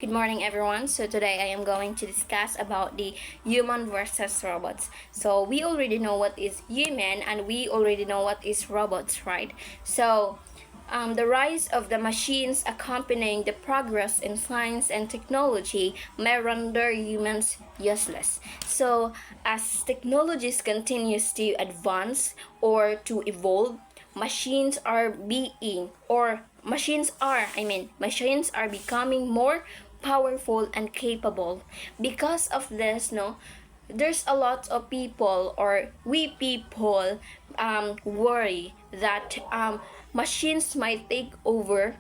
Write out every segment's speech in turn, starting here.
Good morning, everyone. So today I am going to discuss about the human versus robots. So we already know what is human and we already know what is robots, right? So the rise of the machines accompanying the progress in science and technology may render humans useless. So as technologies continues to advance or to evolve, machines are being or machines are becoming more powerful and capable. Because of this, no, there's a lot of people or we people worry that machines might take over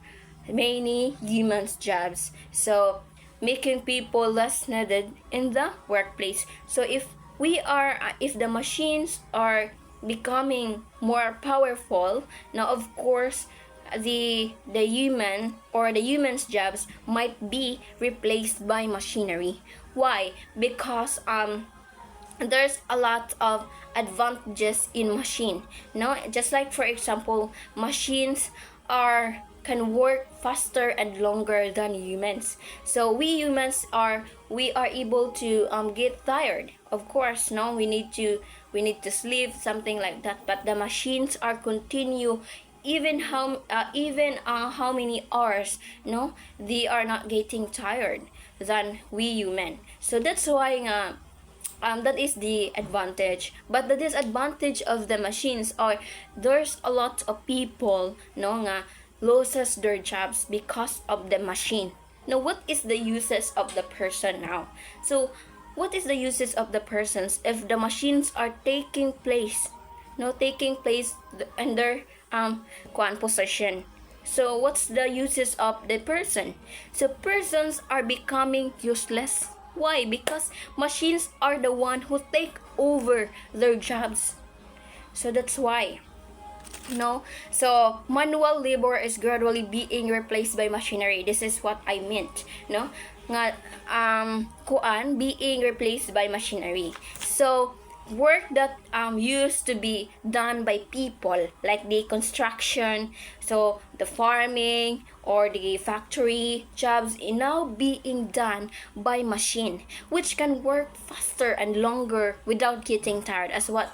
many humans jobs, so making people less needed in the workplace. So if the machines are becoming more powerful, now of course the human or the human's jobs might be replaced by machinery. Why? Because there's a lot of advantages in machine. No, just like for example, machines are can work faster and longer than humans. So we are able to get tired. Of course, no, we need to sleep, something like that. But the machines are continue even how many hours, no, they are not getting tired than we human. So that's why that is the advantage. But the disadvantage of the machines are there's a lot of people no nga loses their jobs because of the machine. Now what is the uses of the person now? So what is the uses of the persons if the machines are taking place, no, taking place in their possession? So what's the uses of the person? So persons are becoming useless. Why? Because machines are the one who take over their jobs. So that's why. No, so manual labor is gradually being replaced by machinery. This is what I meant. No, nga kuan being replaced by machinery. So work that used to be done by people like the construction, so the farming or the factory jobs is now being done by machine, which can work faster and longer without getting tired, as what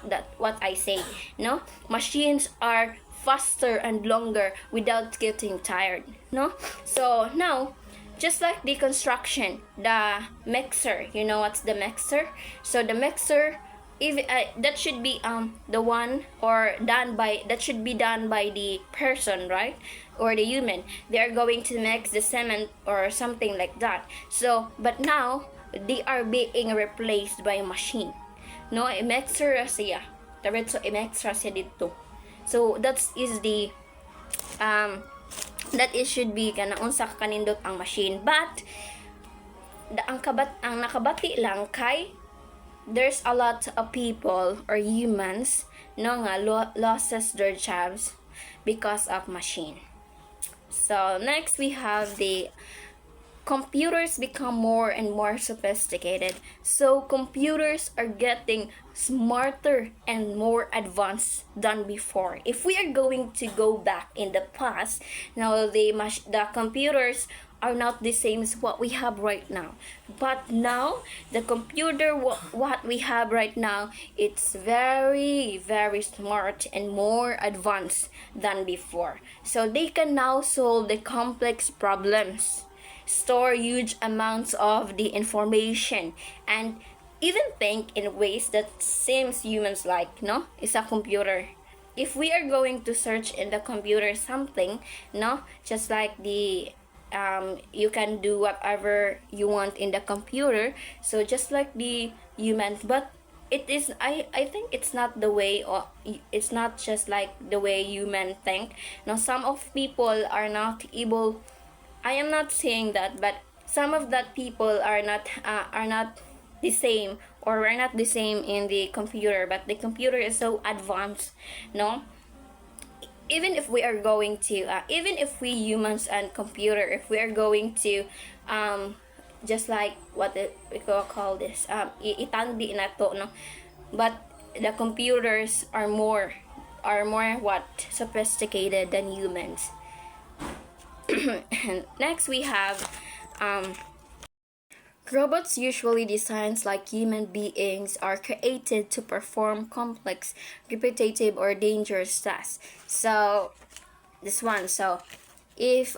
I say. No, machines are faster and longer without getting tired. No, so now just like the construction, the mixer, you know what's the mixer? So the mixer, if that should be the one or done by, that should be done by the person, right, or the human. They are going to mix the cement or something like that. So but now they are being replaced by a machine. No, a mixer siya, diretso a mixer siya dito. So that is the that it should be kana unsa kanindot ang machine. But ang nakabati lang kay there's a lot of people or humans no nga loses their jobs because of machine. So next we have the computers become more and more sophisticated. So computers are getting smarter and more advanced than before. If we are going to go back in the past, now the computers are not the same as what we have right now. But now the computer what we have right now, it's very very smart and more advanced than before. So they can now solve the complex problems, store huge amounts of the information, and even think in ways that seems humans like, no, it's a computer. If we are going to search in the computer something, no, just like the you can do whatever you want in the computer, so just like the humans. But it is, I think it's not the way, or it's not just like the way human think. Now some of people are not able, I am not saying that, but some of that people are not the same, or we're not the same in the computer. But the computer is so advanced, no. Even if we are going to, even if we humans and computer, if we are going to, just like what we call this, itandi na to, no. But the computers are more what sophisticated than humans. Next we have Robots, usually designed like human beings, are created to perform complex, repetitive, or dangerous tasks. So this one. So if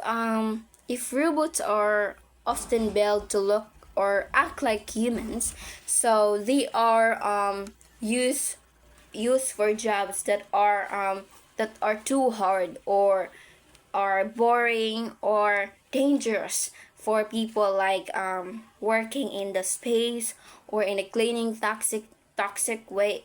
robots are often built to look or act like humans, so they are used for jobs that are too hard or are boring or dangerous for people, like working in the space or in the cleaning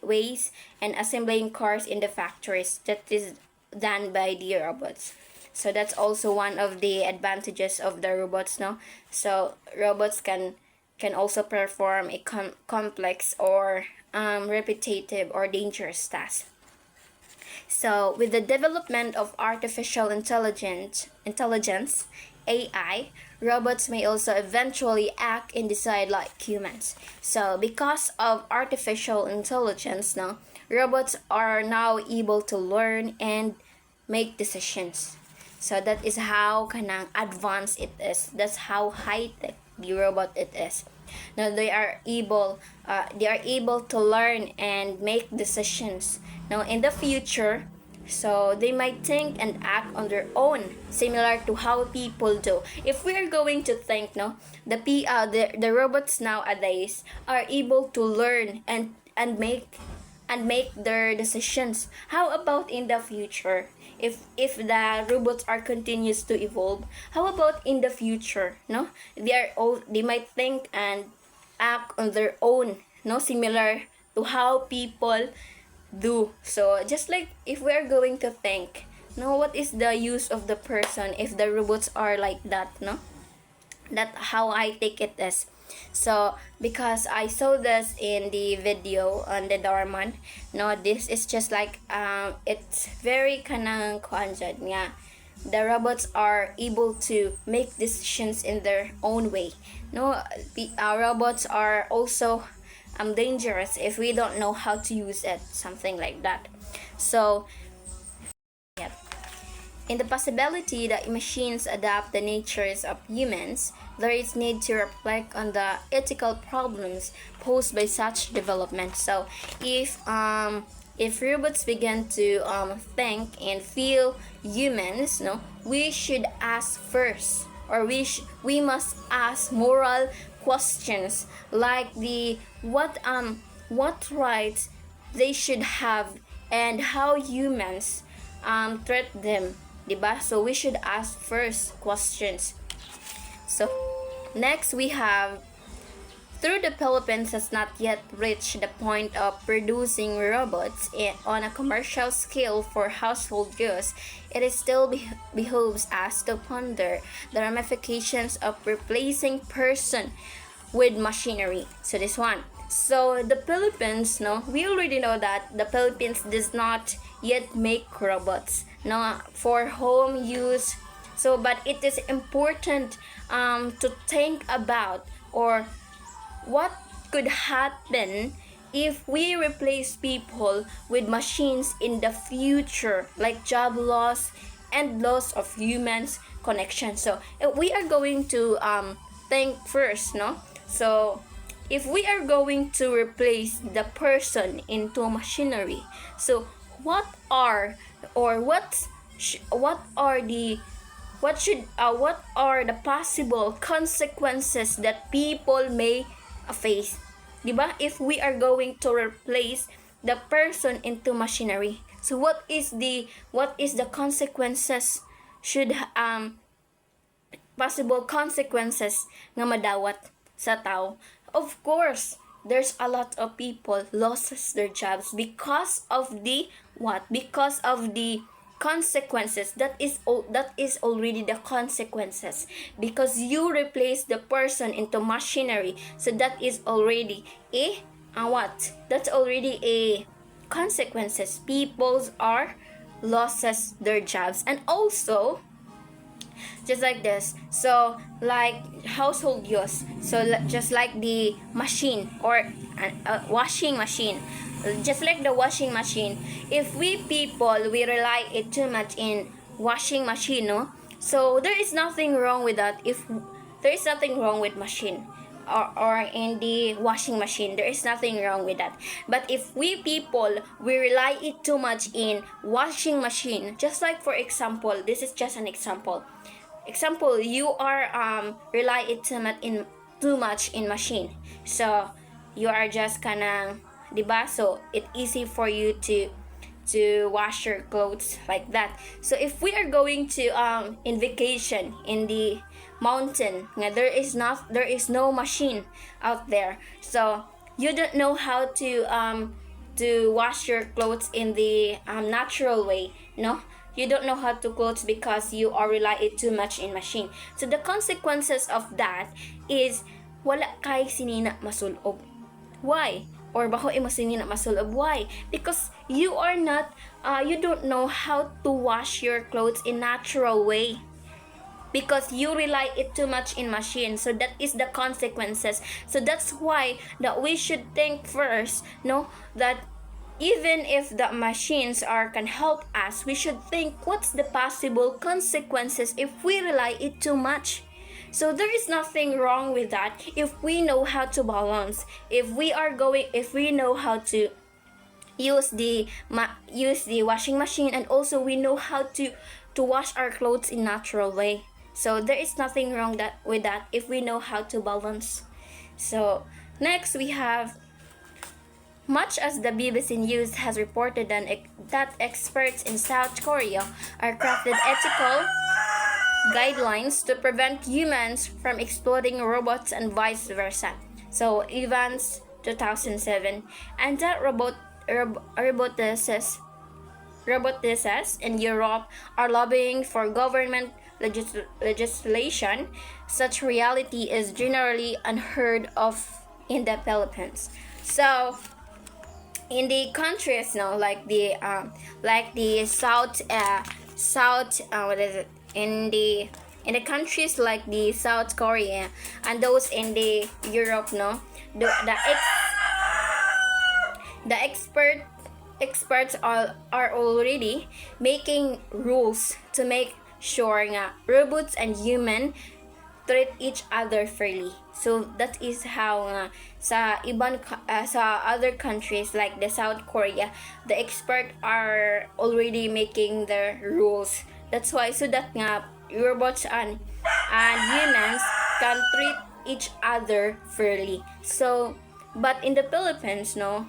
ways and assembling cars in the factories that is done by the robots. So that's also one of the advantages of the robots, no? So robots can also perform a complex or repetitive or dangerous task. So, with the development of artificial intelligence (AI), robots may also eventually act and decide like humans. So, because of artificial intelligence, now robots are now able to learn and make decisions. So that is how kanang advanced it is. That's how high tech the robot it is. Now they are able to learn and make decisions. Now in the future, so they might think and act on their own, similar to how people do. If we are going to think, no, the robots nowadays are able to learn and make their decisions. How about in the future? If the robots are continues to evolve, how about in the future? No, they might think and act on their own. No, similar to how people do. So just like if we are going to think, no, what is the use of the person if the robots are like that? No, that how I take it as. So because I saw this in the video on the Dorman, no, this is just like it's very kanang kuanjad nga. The robots are able to make decisions in their own way. No, our robots are also dangerous if we don't know how to use it, something like that. So yeah. In the possibility that machines adapt the natures of humans, there is need to reflect on the ethical problems posed by such development. So, if robots begin to think and feel humans, no, we should ask first, or we must ask moral questions like the what rights they should have and how humans treat them, diba? So we should ask first questions. So next we have, though the Philippines has not yet reached the point of producing robots on a commercial scale for household use, it is still behooves us to ponder the ramifications of replacing person with machinery. So this one. So the Philippines, no, we already know that the Philippines does not yet make robots, no, for home use. So, but it is important to think about, or what could happen if we replace people with machines in the future, like job loss and loss of humans connection. So we are going to think first, no? So if we are going to replace the person into machinery, so what are or what are the what are the possible consequences that people may face, diba, if we are going to replace the person into machinery? So what is the consequences should possible consequences nga madawat sa tao? Of course, there's a lot of people loses their jobs because of the what? Because of the consequences. That is already the consequences, because you replace the person into machinery. So that is already a what? That's already a consequences. People's are loses their jobs. And also just like this, so like household use, so just like the machine or washing machine, just like the washing machine, if we people we rely it too much in washing machine, no, so there is nothing wrong with that. If there is nothing wrong with machine, or in the washing machine. There is nothing wrong with that. But if we people, we rely it too much in washing machine, just like for example, this is just an example, you are rely it too much in machine, so you are just kinda, diba, so it easy for you to wash your clothes like that. So if we are going to in vacation in the mountain, there is no machine out there, so you don't know how to wash your clothes in the natural way, no, you don't know how to clothes because you are rely it too much in machine. So the consequences of that is wala kay sinina masulob. Why? Or baho imo sinina masulob? Why? Because you are not you don't know how to wash your clothes in natural way, because you rely it too much in machine. So that is the consequences. So that's why that we should think first, no, that even if the machines are can help us, we should think what's the possible consequences if we rely it too much. So there is nothing wrong with that if we know how to balance, if we know how to use the washing machine, and also we know how to wash our clothes in natural way. So there is nothing wrong with that if we know how to balance. So next we have, much as the BBC News has reported that experts in South Korea are crafted ethical guidelines to prevent humans from exploiting robots and vice versa. So Evans 2007, and that roboticists in Europe are lobbying for government legislation. Such reality is generally unheard of in the Philippines. So in the countries now, like the south what is it, in the countries like the South Korea and those in the Europe, no, the experts are already making rules to make sure nga robots and human treat each other fairly. So that is how sa other countries like the South Korea, the expert are already making their rules. That's why, so that nga robots and humans can treat each other fairly. So but in the Philippines, no,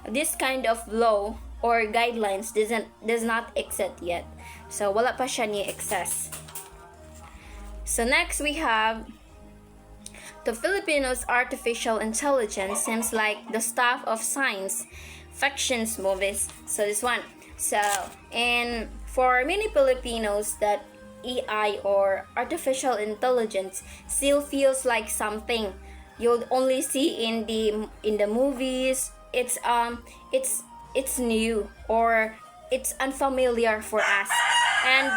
this kind of law or guidelines does not exist yet. So wala pa siya ni excess. So next we have, the Filipinos' artificial intelligence seems like the stuff of science fiction movies. So this one. So, and for many Filipinos, that AI or artificial intelligence still feels like something you'll only see in the movies. It's new, or it's unfamiliar for us, and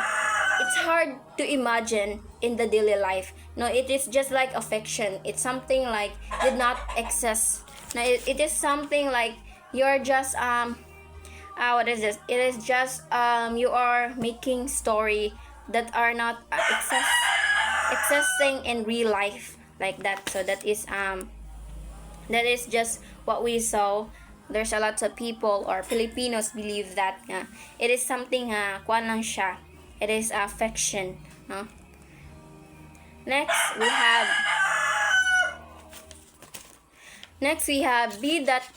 it's hard to imagine in the daily life. No, it is just like a fiction. It's something like did not exist. No, it is something like you're just what is this? It is just you are making story that are not existing in real life like that. So that is just what we saw. There's a lot of people or Filipinos believe that it is something kuan lang siya. It is a fiction, no? Next we have be that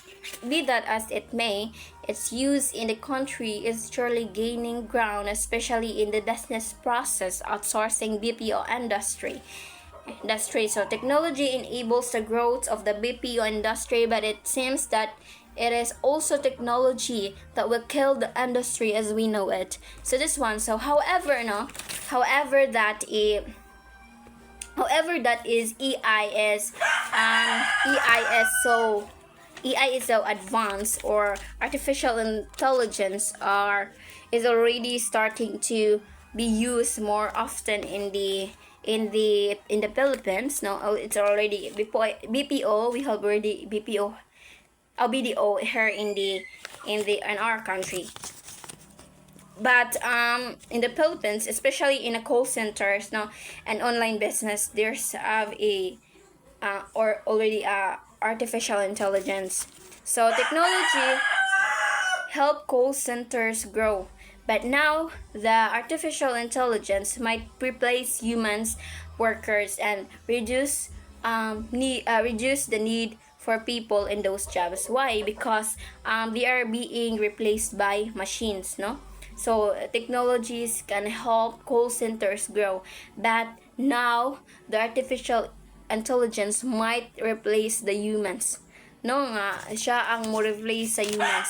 as it may, its use in the country is surely gaining ground, especially in the business process outsourcing BPO industry. So technology enables the growth of the BPO industry, but it seems that it is also technology that will kill the industry as we know it. So this one, so however that is AI is so advanced, or artificial intelligence is already starting to be used more often in the Philippines. No, it's already BPO. We have already BPO, BDO here in our country. But in the Philippines, especially in the call centers, no, and online business, there's or already artificial intelligence. So technology help call centers grow. But now, the artificial intelligence might replace humans, workers, and reduce the need for people in those jobs. Why? Because they are being replaced by machines, no? So technologies can help call centers grow, but now the artificial intelligence might replace the humans. No nga, siya ang mo replace sa humans.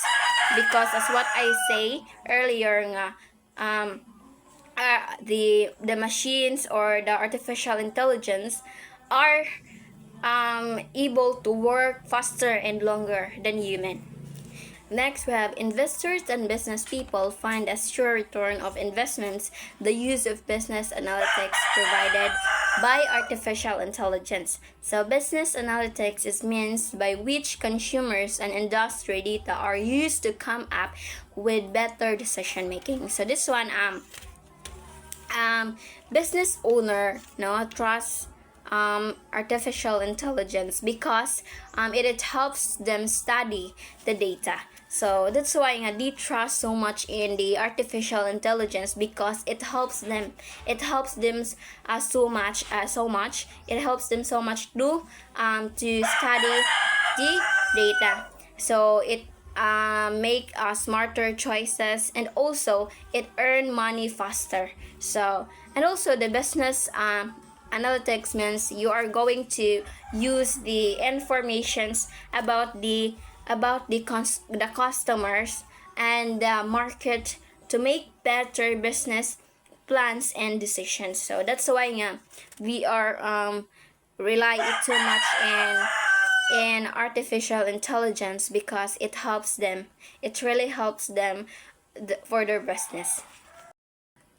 Because as what I say earlier nga, the machines or the artificial intelligence are able to work faster and longer than human. Next, we have investors and business people find a sure return of investments the use of business analytics provided by artificial intelligence. So, business analytics is means by which consumers and industry data are used to come up with better decision making. So, this one, business owner trust artificial intelligence because it helps them study the data. So that's why they trust so much in the artificial intelligence because it helps them. It helps them so much. It helps them so much to study the data. So it make smarter choices, and also it earn money faster. So, and also the business analytics means you are going to use the informations about the customers and the market to make better business plans and decisions. So that's why we are rely too much in artificial intelligence because it helps them. It really helps them for their business.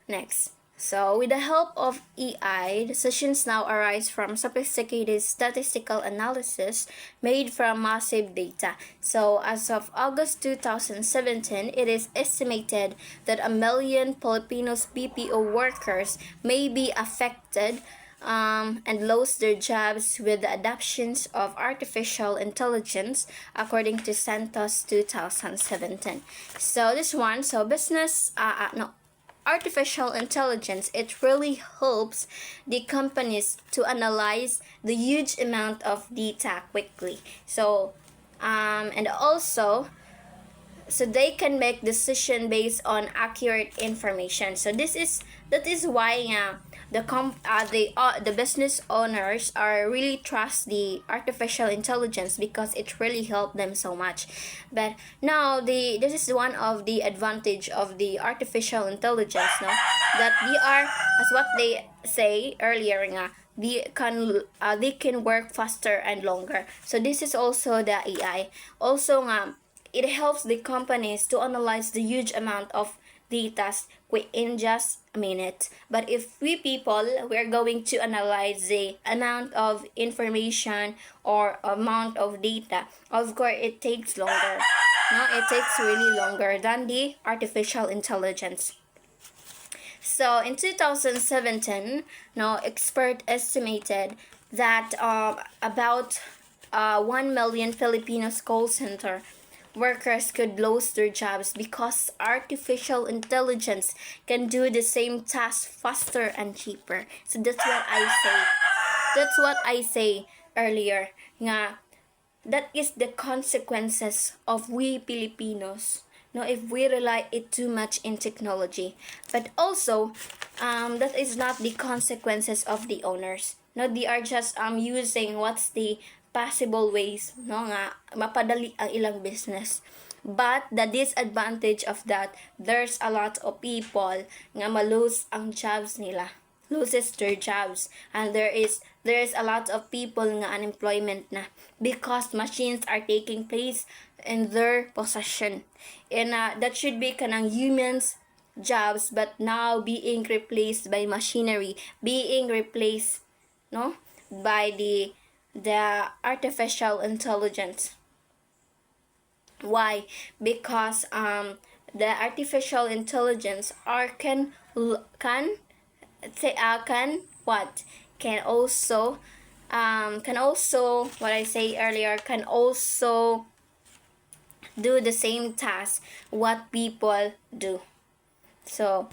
Next. So, with the help of AI, decisions now arise from sophisticated statistical analysis made from massive data. So, as of August 2017, it is estimated that 1 million Filipinos BPO workers may be affected and lose their jobs with the adoptions of artificial intelligence, according to Santos 2017. So, this one, artificial intelligence, it really helps the companies to analyze the huge amount of data quickly. So and also so they can make decision based on accurate information. So that is why the business owners are really trust the artificial intelligence because it really helped them so much. But now this is one of the advantage of the artificial intelligence, no, that they are, as what they say earlier they can work faster and longer. So this is also the AI. Also it helps the companies to analyze the huge amount of data in just a minute. But if we're going to analyze the amount of information or amount of data, of course it takes longer. No, it takes really longer than the artificial intelligence. So in 2017, expert estimated that about 1 million Filipinos call center workers could lose their jobs because artificial intelligence can do the same task faster and cheaper. So that's what I say. That's what I say earlier. Nga, that is the consequences of we Filipinos. No, if we rely it too much in technology. But also, that is not the consequences of the owners. No, they are just using what's the possible ways nga mapadali ang ilang business. But the disadvantage of that, there's a lot of people nga malose ang jobs nila, loses their jobs, and there is a lot of people nga unemployment na because machines are taking place in their possession, and that should be kanang humans jobs but now being replaced by machinery, being replaced by the artificial intelligence. Why? Because the artificial intelligence can also can also, what I say earlier, can also do the same task what people do. So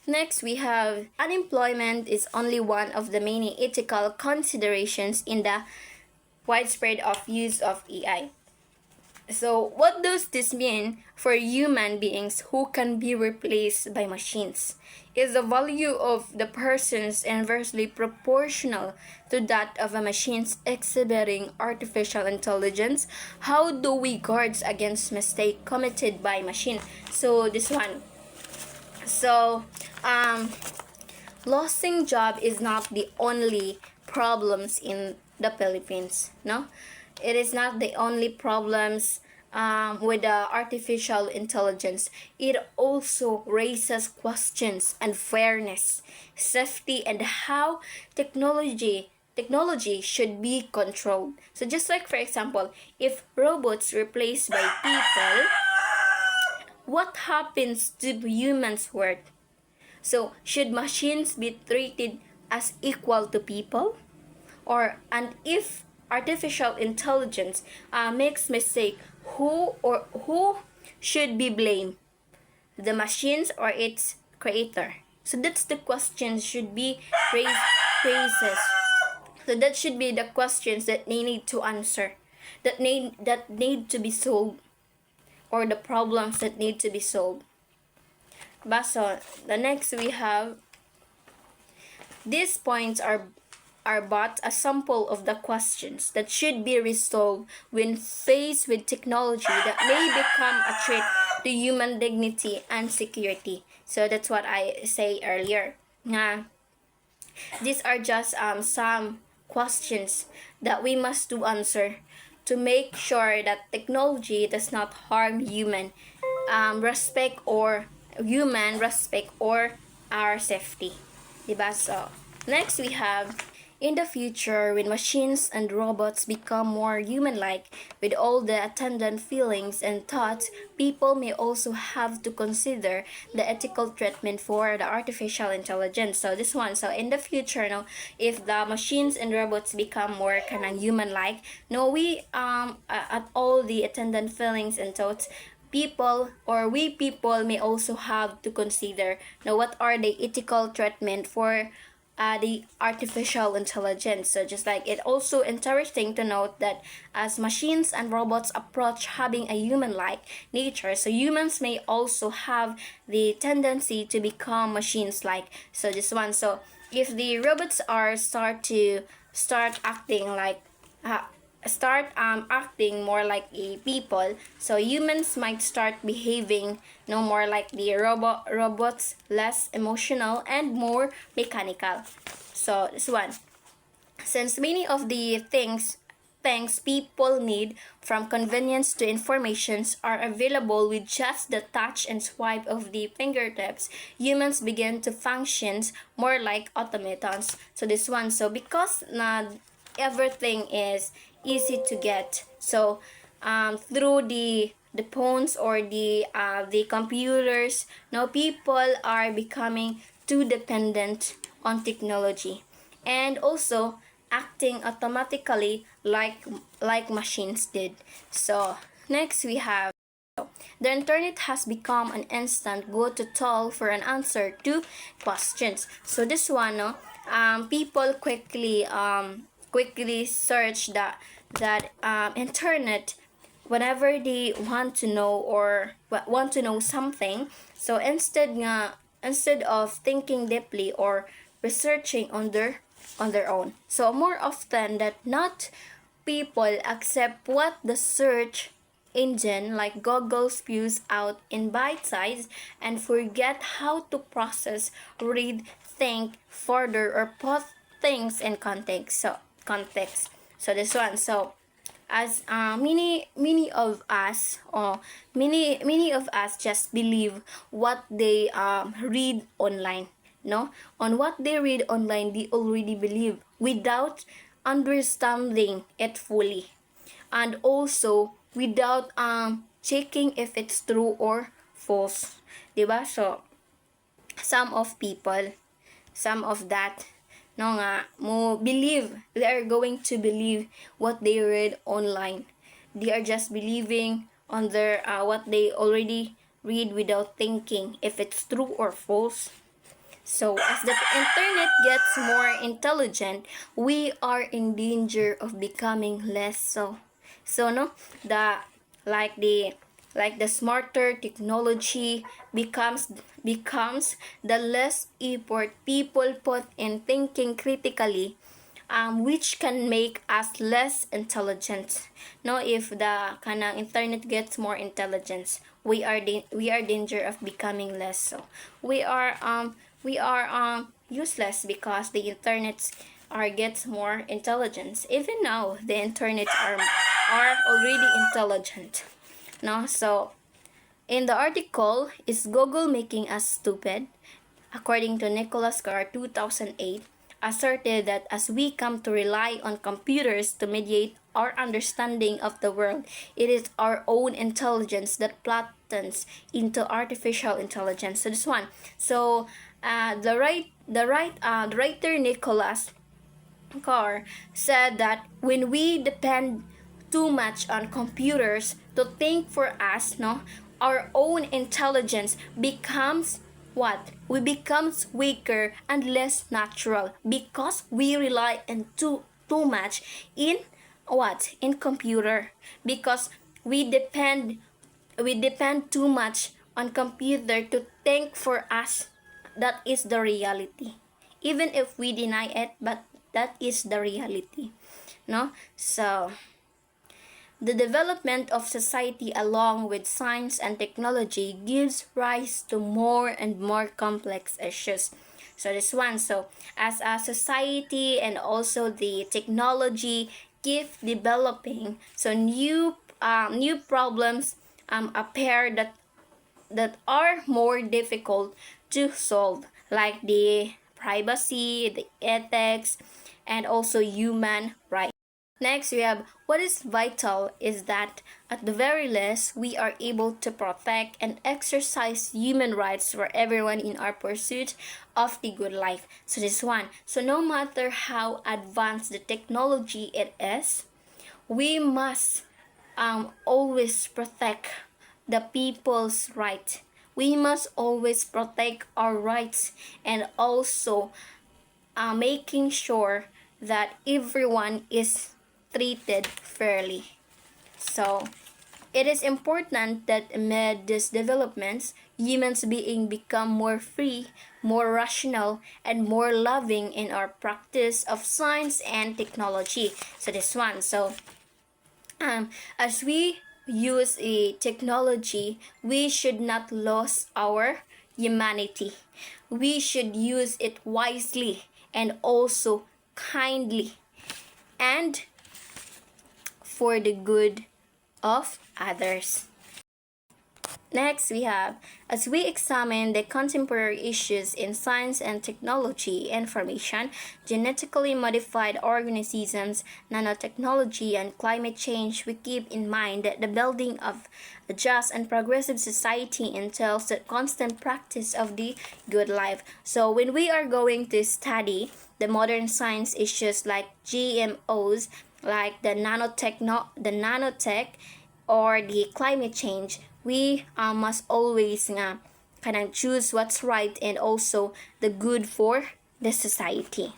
next we have unemployment is only one of the many ethical considerations in the widespread of use of AI. So what does this mean for human beings who can be replaced by machines? Is the value of the persons inversely proportional to that of a machines exhibiting artificial intelligence? How do we guard against mistake committed by machine? So this one. So losing job is not the only problems in the Philippines, no? It is not the only problems with the artificial intelligence. It also raises questions on fairness, safety, and how technology should be controlled. So just like for example, if robots replaced by people, what happens to humans' work? So, should machines be treated as equal to people? And if artificial intelligence makes mistake, who should be blamed? The machines or its creator? So that's the questions should be raises. So that should be the questions that they need to answer, that need to be solved, or the problems that need to be solved. So the next we have, these points are but a sample of the questions that should be resolved when faced with technology that may become a threat to human dignity and security. So that's what I say earlier. These are just some questions that we must do answer to make sure that technology does not harm human respect or our safety. Diba? So, next we have, in the future, when machines and robots become more human-like with all the attendant feelings and thoughts, people may also have to consider the ethical treatment for the artificial intelligence. So this one, so in the future, no, if the machines and robots become more kind of human-like, no, we at all the attendant feelings and thoughts, we people may also have to consider now what are the ethical treatment for the artificial intelligence. So just like it also interesting to note that as machines and robots approach having a human-like nature, so humans may also have the tendency to become machines-like. So this one, so if the robots are start acting like acting more like a people, so humans might start behaving no more like the robots, less emotional and more mechanical. So this one, since many of the things people need, from convenience to informations, are available with just the touch and swipe of the fingertips, humans begin to function more like automatons. So this one, so because everything is easy to get, so through the phones or the computers, now people are becoming too dependent on technology and also acting automatically like machines did. So next we have, the internet has become an instant go-to tool for an answer to questions. So this one, no, people quickly search that internet whenever they want to know or want to know something. So instead of thinking deeply or researching on their own. So more often that not, people accept what the search engine like Google spews out in bite size and forget how to process, read, think further, or put things in context. So this one, so as many of us, or many of us just believe what they read online, no, on what they read online they already believe without understanding it fully, and also without checking if it's true or false, diba? So some of that no nga mo believe, they are going to believe what they read online. They are just believing on their what they already read without thinking if it's true or false. So as the internet gets more intelligent, we are in danger of becoming less so. So no, the like the like the smarter technology becomes the less effort people put in thinking critically, which can make us less intelligent. No, if the kanang internet gets more intelligence, we are danger of becoming less so. We are useless because the internet are gets more intelligence. Even now, the internet are already intelligent. No, so in the article, is Google making us stupid? According to Nicholas Carr 2008, asserted that as we come to rely on computers to mediate our understanding of the world, it is our own intelligence that flattens into artificial intelligence. So this one. So the writer Nicholas Carr said that when we depend too much on computers to think for us, no, our own intelligence becomes what? We becomes weaker and less natural because we rely on too much in what? In computer. Because we depend too much on computer to think for us. That is the reality. Even if we deny it, but that is the reality. No? So the development of society along with science and technology gives rise to more and more complex issues. So this one, so as a society and also the technology keep developing, so new problems appear that are more difficult to solve, like the privacy, the ethics, and also human rights. Next, we have what is vital is that at the very least, we are able to protect and exercise human rights for everyone in our pursuit of the good life. So this one. So no matter how advanced the technology it is, we must always protect the people's right. We must always protect our rights and also making sure that everyone is treated fairly. So, it is important that amid these developments, humans being become more free, more rational, and more loving in our practice of science and technology. So this one. So, as we use a technology, we should not lose our humanity. We should use it wisely and also kindly and for the good of others. Next, we have, as we examine the contemporary issues in science and technology, information, genetically modified organisms, nanotechnology, and climate change, we keep in mind that the building of a just and progressive society entails the constant practice of the good life. So when we are going to study the modern science issues like GMOs, like the nanotech, or the climate change, we must always choose what's right and also the good for the society.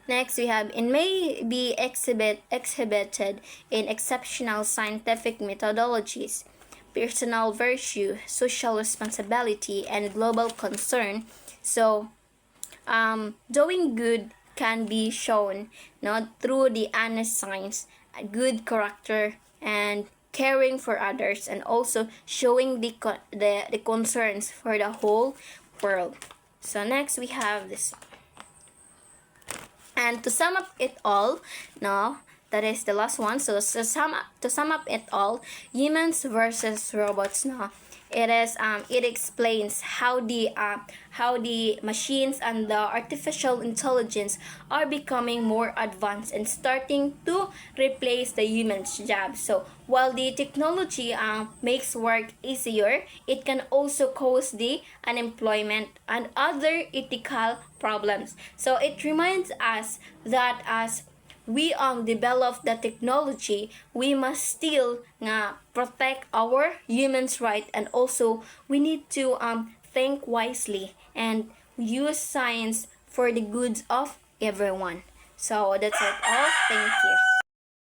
Next, we have it may be exhibited in exceptional scientific methodologies, personal virtue, social responsibility, and global concern. So, doing good can be shown not through the honest science, good character, and caring for others, and also showing the concerns for the whole world. So next we have this. And to sum up it all, no, that is the last one. So to sum up it all, humans versus robots, no, it explains how the machines and the artificial intelligence are becoming more advanced and starting to replace the human's job. So while the technology makes work easier, it can also cause the unemployment and other ethical problems. So it reminds us that as we develop the technology, we must still nga protect our humans' right, and also we need to think wisely and use science for the goods of everyone. So that's it all. Thank you.